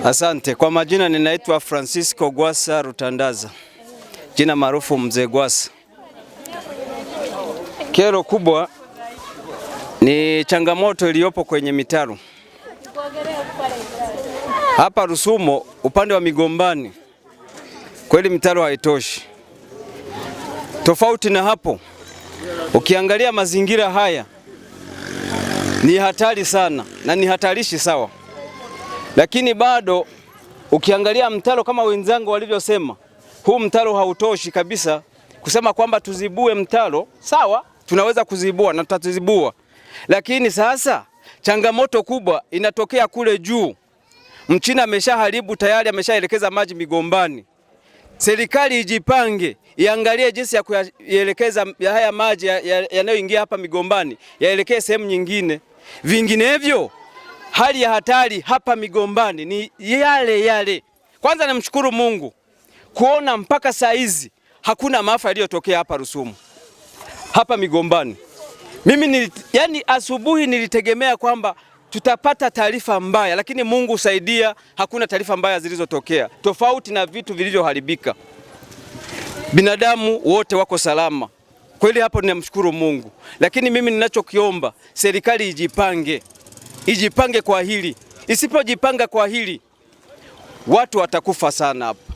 Asante. Kwa majina ninaitwa Francisco Gwasa Rutandaza, jina maarufu Mzee Gwasa. Kero kubwa ni changamoto iliyopo kwenye mitaro hapa Rusumo, upande wa Migombani. Kweli mitaro haitoshi. Tofauti na hapo, ukiangalia mazingira haya ni hatari sana na ni hatarishi sawa, lakini bado ukiangalia mtaro kama wenzangu walivyosema, huu mtaro hautoshi kabisa kusema kwamba tuzibue mtaro. Sawa, tunaweza kuzibua na tutazibua, lakini sasa changamoto kubwa inatokea kule juu. Mchina ameshaharibu tayari, ameshaelekeza maji Migombani. Serikali ijipange, iangalie jinsi ya kuelekeza haya maji yanayoingia hapa Migombani yaelekee sehemu nyingine. Vinginevyo hali ya hatari hapa Migombani ni yale. Kwanza namshukuru Mungu kuona mpaka saa hizi hakuna maafa yaliyotokea hapa Rusumo, hapa Migombani. Mimi asubuhi nilitegemea kwamba tutapata taarifa mbaya, lakini Mungu usaidia, hakuna taarifa mbaya zilizotokea, tofauti na vitu vilivyoharibika. Binadamu wote wako salama. Kweli hapo ninamshukuru Mungu, lakini mimi ninachokiomba serikali ijipange kwa hili. Isipojipanga kwa hili, watu watakufa sana hapa.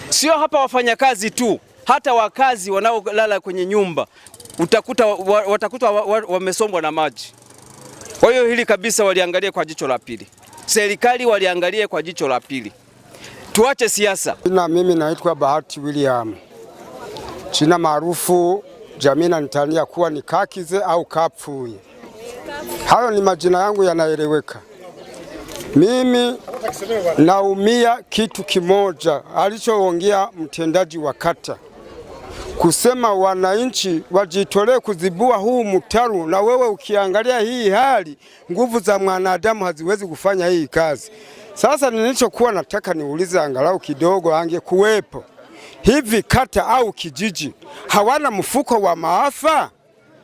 Sio hapa wafanyakazi tu, hata wakazi wanaolala kwenye nyumba watakuta wamesombwa na maji. Kwa hiyo hili kabisa waliangalie kwa jicho la pili. Serikali waliangalie kwa jicho la pili. Tuache siasa. Mimi naitwa Bahati William. Jina maarufu jamii inanitania kuwa ni Kakize au Kapfuye. Hayo ni majina yangu yanaeleweka. Mimi naumia kitu kimoja alichoongea mtendaji wa kata, kusema wananchi wajitolee kuzibua huu mtaro, na wewe ukiangalia hii hali, nguvu za mwanadamu haziwezi kufanya hii kazi. Sasa nilichokuwa nataka niulize, angalau kidogo angekuwepo hivi kata au kijiji hawana mfuko wa maafa,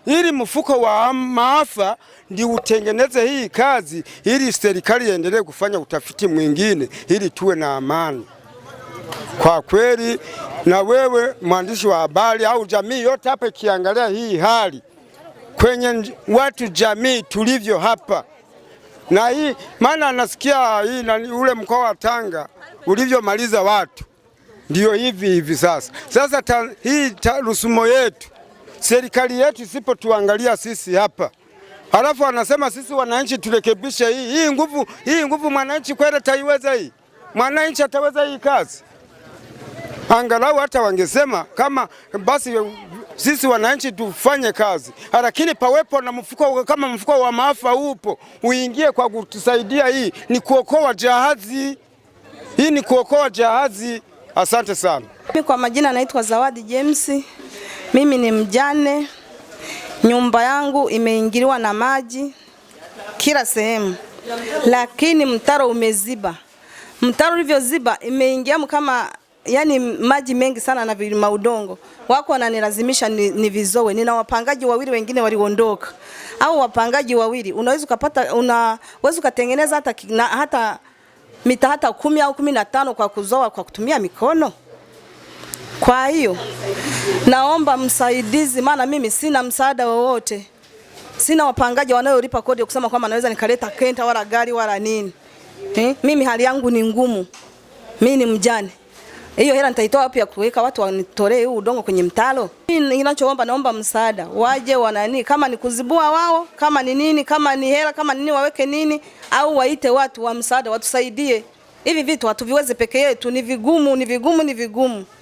ili mfuko wa maafa ndi utengeneze hii kazi, ili serikali iendelee kufanya utafiti mwingine, ili tuwe na amani. Kwa kweli, na wewe mwandishi wa habari au jamii yote hapa ikiangalia hii hali kwenye watu jamii tulivyo hapa, na hii maana anasikia hii na ule mkoa wa Tanga ulivyomaliza watu, ndio hivi sasa. Hii Rusumo yetu, serikali yetu isipotuangalia sisi hapa, halafu anasema sisi wananchi turekebishe hii nguvu mwananchi kweli ataiweza hii? Mwananchi ataweza hii kazi? Angalau hata wangesema kama basi sisi wananchi tufanye kazi, lakini pawepo na mfuko, kama mfuko wa maafa upo, uingie kwa kutusaidia. Hii ni kuokoa jahazi, hii ni kuokoa jahazi. Asante sana. Kwa majina naitwa Zawadi James. Mimi ni mjane. Nyumba yangu imeingiliwa na maji kila sehemu, lakini mtaro umeziba. Mtaro ulivyoziba imeingia kama maji mengi sana na vilima udongo. Wako wananilazimisha nivizoe. Nina wapangaji wawili, wengine waliondoka. Au wapangaji wawili unaweza kutengeneza hata mita hata 10 au 15 kwa kuzoa kwa kutumia mikono. Kwa hiyo naomba msaidizi, maana mimi sina msaada wowote. Sina wapangaji wanaolipa kodi kusema kwamba naweza nikaleta kenta wala gari wala nini. Mimi hali yangu ni ngumu. Mimi ni mjane. Hiyo hela nitaitoa wapi ya kuweka watu wanitolee huu udongo kwenye mtaro? Ninachoomba, naomba msaada. Waje kama ni kuzibua wao, kama ni nini, kama ni hela, kama nini waweke nini, au waite watu wa msaada watusaidie. Hivi vitu hatuviweze peke yetu, ni vigumu.